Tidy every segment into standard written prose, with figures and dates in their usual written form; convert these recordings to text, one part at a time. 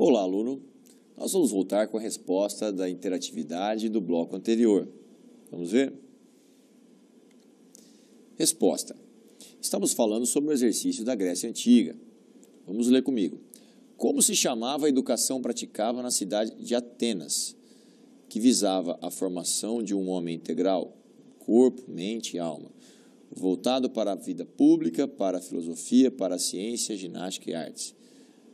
Olá, aluno. Nós vamos voltar com a resposta da interatividade do bloco anterior. Vamos ver? Resposta. Estamos falando sobre o exercício da Grécia Antiga. Vamos ler comigo. Como se chamava a educação praticada na cidade de Atenas, que visava a formação de um homem integral, corpo, mente e alma, voltado para a vida pública, para a filosofia, para a ciência, ginástica e artes?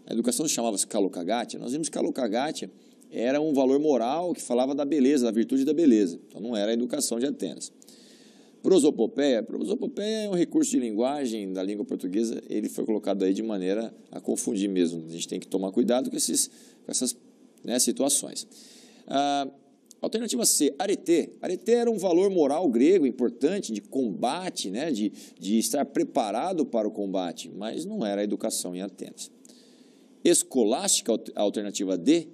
A educação chamava-se kalokagatia. Nós vimos que kalokagatia era um valor moral que falava da beleza, da virtude da beleza. Então não era a educação de Atenas. Prosopopeia é um recurso de linguagem da língua portuguesa, ele foi colocado aí de maneira a confundir mesmo. A gente tem que tomar cuidado com essas situações. Alternativa C, arete. Arete era um valor moral grego importante de combate, de estar preparado para o combate, mas não era a educação em Atenas. Escolástica, a alternativa D?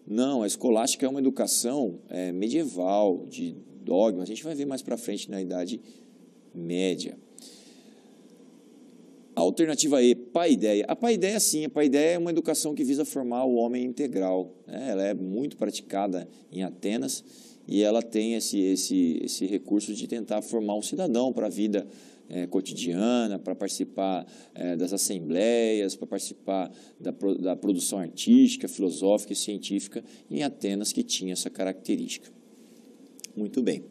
Não, a escolástica é uma educação medieval, de dogma. A gente vai ver mais para frente na Idade Média. A alternativa E, paideia. A paideia, sim, a paideia é uma educação que visa formar o homem integral. Ela é muito praticada em Atenas e ela tem esse recurso de tentar formar um cidadão para a vida cotidiana, para participar das assembleias, para participar da produção artística, filosófica e científica em Atenas, que tinha essa característica. Muito bem.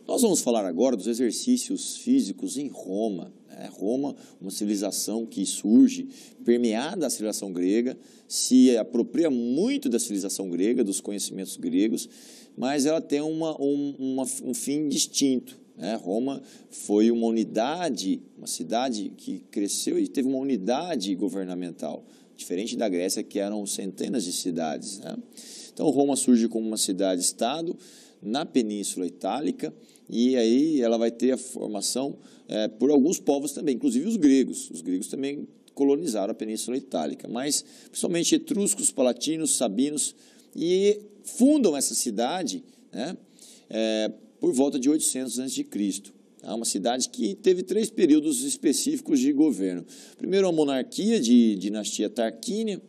Nós vamos falar agora dos exercícios físicos em Roma. Roma, uma civilização que surge permeada da civilização grega, se apropria muito da civilização grega, dos conhecimentos gregos, mas ela tem um fim distinto. Roma foi uma unidade, uma cidade que cresceu e teve uma unidade governamental, diferente da Grécia, que eram centenas de cidades. Então, Roma surge como uma cidade-estado na Península Itálica, e aí ela vai ter a formação por alguns povos também, inclusive os gregos. Os gregos também colonizaram a Península Itálica, mas principalmente etruscos, palatinos, sabinos, e fundam essa cidade por volta de 800 a.C. Uma cidade que teve 3 períodos específicos de governo. Primeiro, a monarquia de dinastia Tarquínia,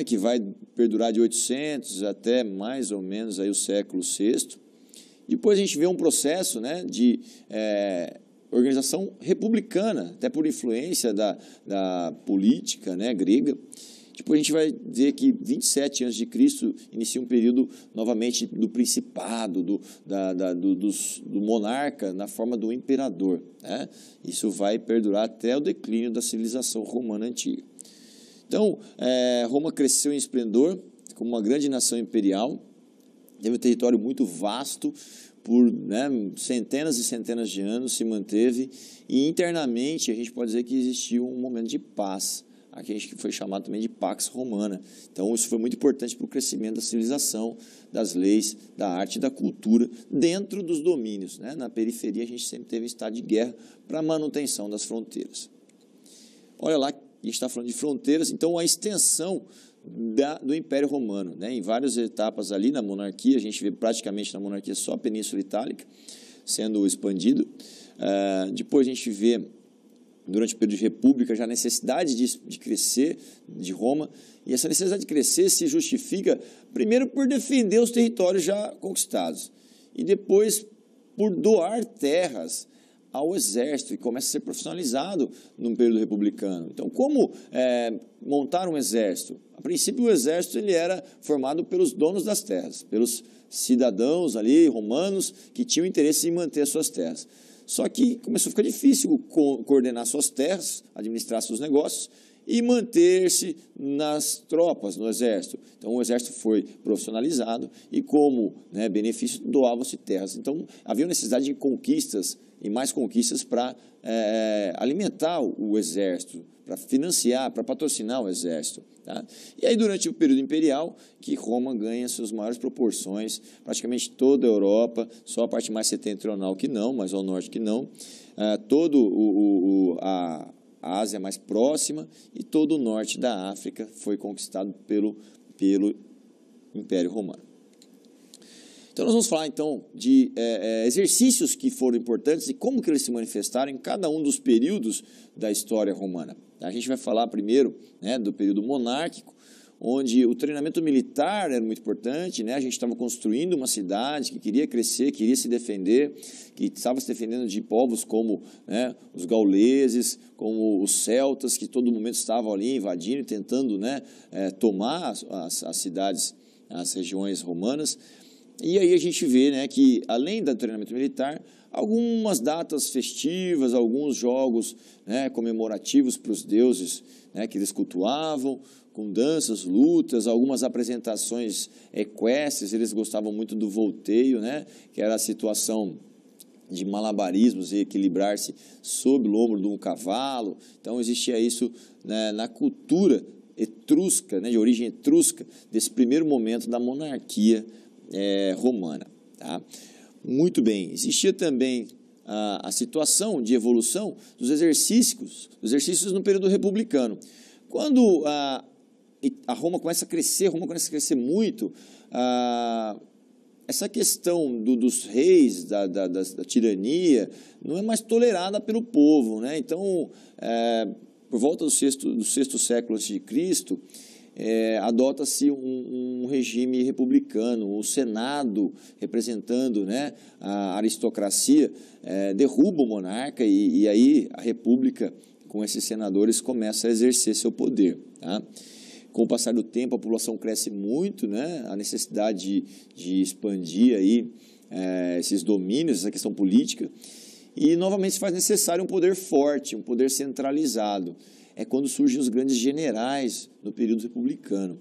que vai perdurar de 800 até mais ou menos aí o século VI. E depois a gente vê um processo de organização republicana, até por influência da política grega. Depois a gente vai ver que 27 a.C. inicia um período novamente do principado, do monarca na forma do imperador. Isso vai perdurar até o declínio da civilização romana antiga. Então, Roma cresceu em esplendor, como uma grande nação imperial, teve um território muito vasto, por centenas e centenas de anos se manteve, e internamente a gente pode dizer que existiu um momento de paz, aqui que foi chamado também de Pax Romana. Então isso foi muito importante para o crescimento da civilização, das leis, da arte e da cultura, dentro dos domínios. Na periferia a gente sempre teve um estado de guerra para a manutenção das fronteiras. Olha lá, a gente está falando de fronteiras, então a extensão do Império Romano, em várias etapas ali na monarquia, a gente vê praticamente na monarquia só a Península Itálica sendo expandido. Depois a gente vê, durante o período de república, já a necessidade de crescer de Roma, e essa necessidade de crescer se justifica primeiro por defender os territórios já conquistados, e depois por doar terras ao exército, e começa a ser profissionalizado no período republicano. Então, como montar um exército? A princípio, o exército ele era formado pelos donos das terras, pelos cidadãos ali, romanos, que tinham interesse em manter as suas terras. Só que começou a ficar difícil coordenar suas terras, administrar seus negócios e manter-se nas tropas, no exército. Então o exército foi profissionalizado e como benefício doavam-se terras. Então havia necessidade de conquistas e mais conquistas para alimentar o exército, para financiar, para patrocinar o exército. E aí durante o período imperial que Roma ganha suas maiores proporções, praticamente toda a Europa, só a parte mais setentrional que não, mas ao norte que não, a Ásia mais próxima e todo o norte da África foi conquistado pelo Império Romano. Então Então, nós vamos falar, então, de exercícios que foram importantes e como que eles se manifestaram em cada um dos períodos da história romana. A gente vai falar primeiro, né, do período monárquico, onde o treinamento militar era muito importante, né? A gente estava construindo uma cidade que queria crescer, queria se defender, que estava se defendendo de povos como, né, os gauleses, como os celtas, que todo momento estavam ali invadindo e tentando, né, tomar as cidades, as regiões romanas. E aí a gente vê, né, que além do treinamento militar, algumas datas festivas, alguns jogos, né, comemorativos para os deuses, né, que eles cultuavam, com danças, lutas, algumas apresentações equestres. Eles gostavam muito do volteio, né, que era a situação de malabarismos e equilibrar-se sob o lombo de um cavalo. Então existia isso, né, na cultura etrusca, né, de origem etrusca, desse primeiro momento da monarquia romana. Tá? Muito bem, existia também a situação de evolução dos exercícios no período republicano. Quando a Roma começa a crescer, muito, essa questão dos reis, da tirania, não é mais tolerada pelo povo, né? Então, por volta do sexto século a.C., adota-se um regime republicano. O Senado, representando, né, a aristocracia, derruba o monarca e aí a república, com esses senadores, começa a exercer seu poder. Tá? Com o passar do tempo, a população cresce muito, né, a necessidade de expandir aí, esses domínios, essa questão política, e novamente se faz necessário um poder forte, um poder centralizado. É quando surgem os grandes generais no período republicano.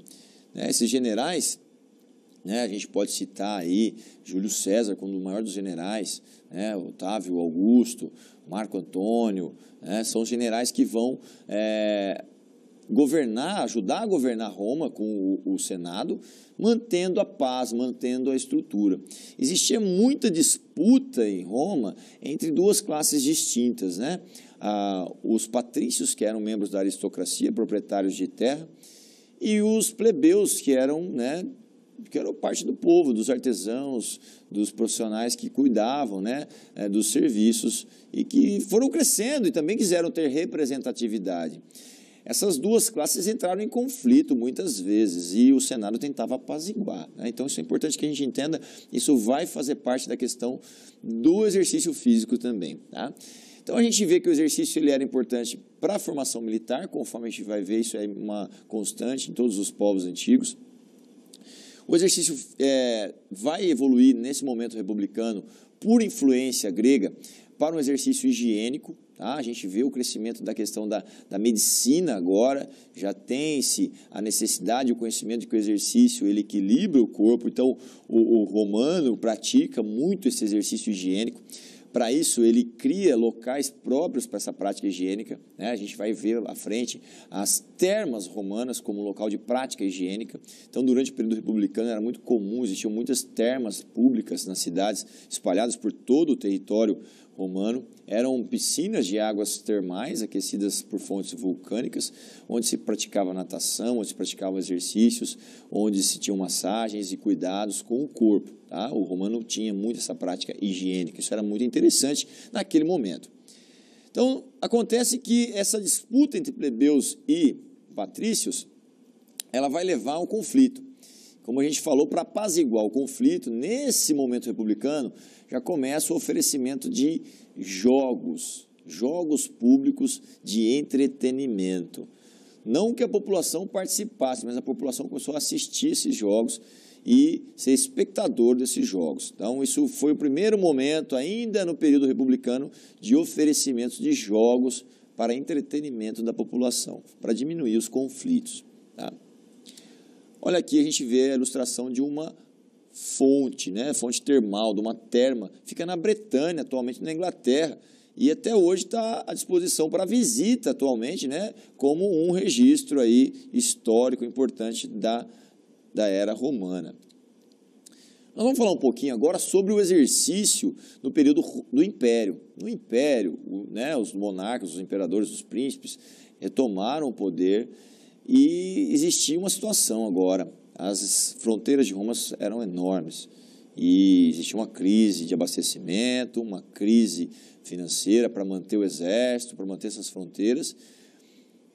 Esses generais, né, a gente pode citar aí Júlio César como o maior dos generais, né, Otávio Augusto, Marco Antônio, né, são generais que vão ajudar a governar Roma com o Senado, mantendo a paz, mantendo a estrutura. Existia muita disputa em Roma entre duas classes distintas, né? Os patrícios, que eram membros da aristocracia, proprietários de terra, e os plebeus, que eram parte do povo, dos artesãos, dos profissionais que cuidavam, né, dos serviços e que foram crescendo e também quiseram ter representatividade. Essas duas classes entraram em conflito muitas vezes e o Senado tentava apaziguar, né? Então isso é importante que a gente entenda, isso vai fazer parte da questão do exercício físico também. Tá? Então a gente vê que o exercício ele era importante para a formação militar, conforme a gente vai ver, isso é uma constante em todos os povos antigos. O exercício vai evoluir nesse momento republicano por influência grega para um exercício higiênico. Tá? A gente vê o crescimento da questão da medicina agora, já tem-se a necessidade, o conhecimento de que o exercício ele equilibra o corpo, então o romano pratica muito esse exercício higiênico. Para isso, ele cria locais próprios para essa prática higiênica, né? A gente vai ver à frente as termas romanas como local de prática higiênica. Então, durante o período republicano, era muito comum, existiam muitas termas públicas nas cidades, espalhadas por todo o território romano. Eram piscinas de águas termais, aquecidas por fontes vulcânicas, onde se praticava natação, onde se praticavam exercícios, onde se tinham massagens e cuidados com o corpo. Tá? O romano tinha muito essa prática higiênica, isso era muito interessante naquele momento. Então, acontece que essa disputa entre plebeus e patrícios, ela vai levar ao conflito. Como a gente falou, para apaziguar o conflito, nesse momento republicano, já começa o oferecimento de jogos públicos de entretenimento. Não que a população participasse, mas a população começou a assistir esses jogos e ser espectador desses jogos. Então, isso foi o primeiro momento, ainda no período republicano, de oferecimentos de jogos para entretenimento da população, para diminuir os conflitos. Tá? Olha aqui, a gente vê a ilustração de uma fonte, né? Fonte termal, de uma terma, fica na Bretanha, atualmente na Inglaterra, e até hoje está à disposição para visita atualmente, né? Como um registro aí histórico importante da era romana. Nós vamos falar um pouquinho agora sobre o exercício no período do Império. No Império, né, os monarcas, os imperadores, os príncipes retomaram o poder e existia uma situação agora. As fronteiras de Roma eram enormes e existia uma crise de abastecimento, uma crise financeira para manter o exército, para manter essas fronteiras,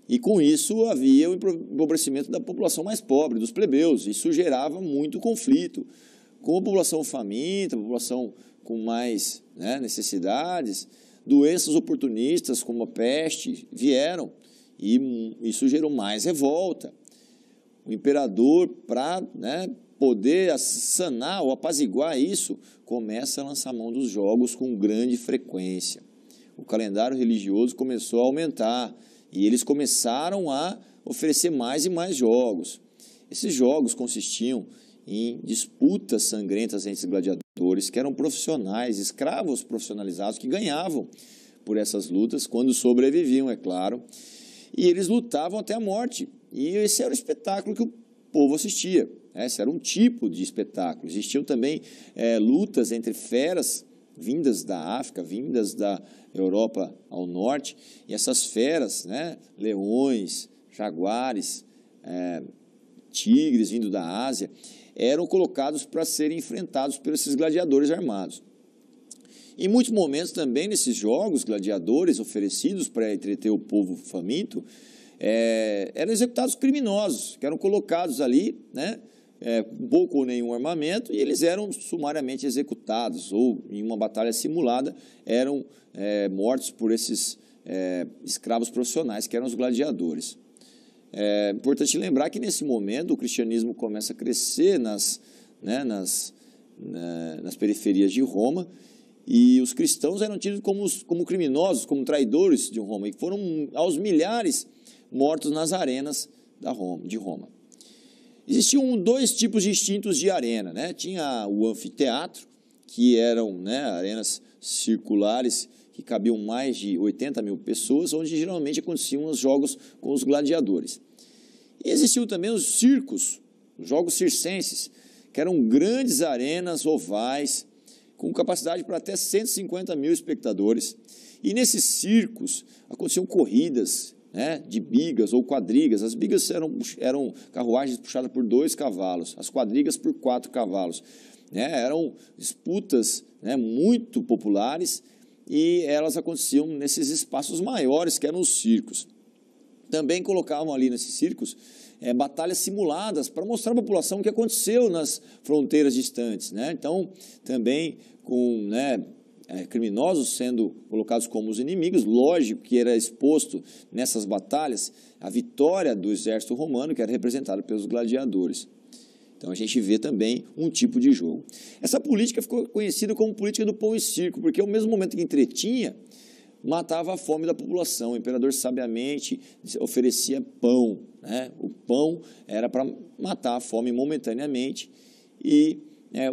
e com isso havia o empobrecimento da população mais pobre, dos plebeus. Isso gerava muito conflito. Com a população faminta, a população com mais necessidades, doenças oportunistas como a peste vieram e isso gerou mais revolta. O imperador, para poder sanar ou apaziguar isso, começa a lançar mão dos jogos com grande frequência. O calendário religioso começou a aumentar e eles começaram a oferecer mais e mais jogos. Esses jogos consistiam em disputas sangrentas entre gladiadores, que eram profissionais, escravos profissionalizados, que ganhavam por essas lutas, quando sobreviviam, é claro, e eles lutavam até a morte. E esse era o espetáculo que o povo assistia. Esse era um tipo de espetáculo. Existiam também lutas entre feras vindas da África, vindas da Europa ao norte, e essas feras, leões, jaguares, tigres vindo da Ásia, eram colocados para serem enfrentados por esses gladiadores armados. Em muitos momentos também, nesses jogos, gladiadores oferecidos para entreter o povo faminto, eram executados criminosos, que eram colocados ali, com pouco ou nenhum armamento, e eles eram sumariamente executados, ou em uma batalha simulada, eram mortos por esses escravos profissionais, que eram os gladiadores. É importante lembrar que nesse momento o cristianismo começa a crescer nas periferias de Roma, e os cristãos eram tidos como criminosos, como traidores de Roma, e foram aos milhares mortos nas arenas de Roma. Existiam dois tipos distintos de arena, Tinha o anfiteatro, que eram arenas circulares que cabiam mais de 80 mil pessoas, onde geralmente aconteciam os jogos com os gladiadores. E existiam também os circos, os jogos circenses, que eram grandes arenas ovais, com capacidade para até 150 mil espectadores. E nesses circos aconteciam corridas de bigas ou quadrigas. As bigas eram carruagens puxadas por 2 cavalos, as quadrigas por 4 cavalos. Eram disputas muito populares e elas aconteciam nesses espaços maiores que eram os circos. Também colocavam ali nesses circos batalhas simuladas para mostrar à população o que aconteceu nas fronteiras distantes. Então, também com criminosos sendo colocados como os inimigos, lógico que era exposto nessas batalhas a vitória do exército romano, que era representado pelos gladiadores. Então a gente vê também um tipo de jogo. Essa política ficou conhecida como política do pão e circo, porque ao mesmo momento que entretinha, matava a fome da população. O imperador sabiamente oferecia pão. O pão era para matar a fome momentaneamente e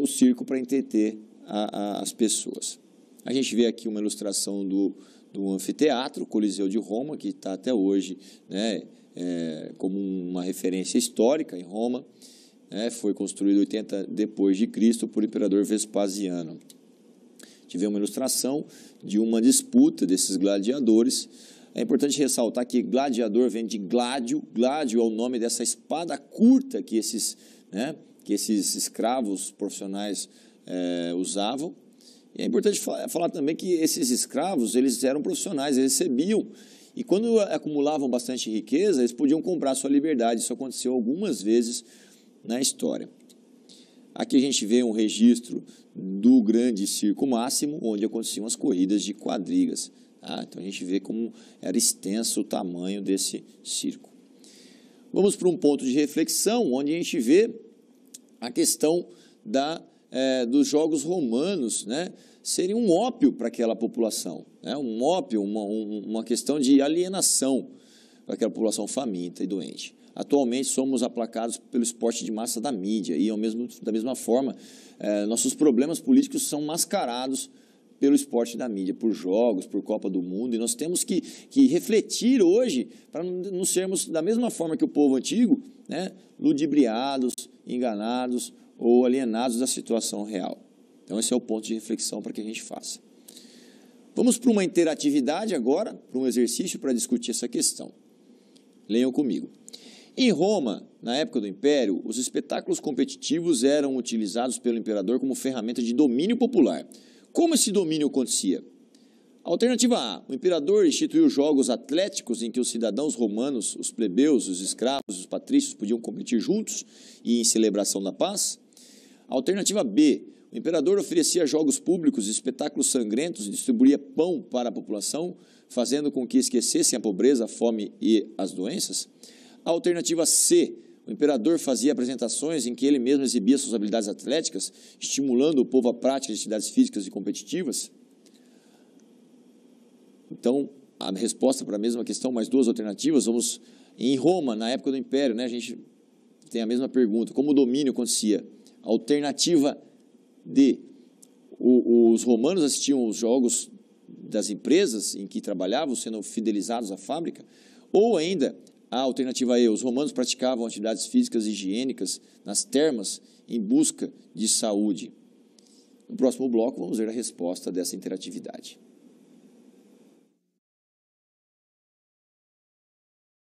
o circo para entreter as pessoas. A gente vê aqui uma ilustração do anfiteatro, Coliseu de Roma, que está até hoje como uma referência histórica em Roma. Foi construído 80 depois de Cristo por imperador Vespasiano. Tivemos uma ilustração de uma disputa desses gladiadores. É importante ressaltar que gladiador vem de gládio. Gládio é o nome dessa espada curta que esses escravos profissionais usavam. E é importante falar também que esses escravos, eles eram profissionais, eles recebiam. E quando acumulavam bastante riqueza, eles podiam comprar sua liberdade. Isso aconteceu algumas vezes na história. Aqui a gente vê um registro do grande circo máximo, onde aconteciam as corridas de quadrigas. Então a gente vê como era extenso o tamanho desse circo. Vamos para um ponto de reflexão, onde a gente vê a questão dos jogos romanos, serem um ópio para aquela população, um ópio, uma questão de alienação para aquela população faminta e doente. Atualmente somos aplacados pelo esporte de massa da mídia e, da mesma forma, nossos problemas políticos são mascarados pelo esporte da mídia, por jogos, por Copa do Mundo, e nós temos que refletir hoje para não sermos, da mesma forma que o povo antigo, ludibriados, enganados ou alienados da situação real. Então esse é o ponto de reflexão para que a gente faça. Vamos para uma interatividade agora, para um exercício para discutir essa questão. Leiam comigo. Em Roma, na época do Império, os espetáculos competitivos eram utilizados pelo imperador como ferramenta de domínio popular. Como esse domínio acontecia? Alternativa A. O imperador instituiu jogos atléticos em que os cidadãos romanos, os plebeus, os escravos, os patrícios podiam competir juntos e em celebração da paz. Alternativa B. O imperador oferecia jogos públicos e espetáculos sangrentos e distribuía pão para a população, fazendo com que esquecessem a pobreza, a fome e as doenças. Alternativa C. O imperador fazia apresentações em que ele mesmo exibia suas habilidades atléticas, estimulando o povo à prática de atividades físicas e competitivas. Então, a resposta para a mesma questão, mais duas alternativas. Vamos em Roma, na época do Império, né? A gente tem a mesma pergunta. Como o domínio acontecia? Alternativa D. Os romanos assistiam os jogos das empresas em que trabalhavam, sendo fidelizados à fábrica. Ou ainda, a alternativa E. Os romanos praticavam atividades físicas e higiênicas nas termas em busca de saúde. No próximo bloco, vamos ver a resposta dessa interatividade.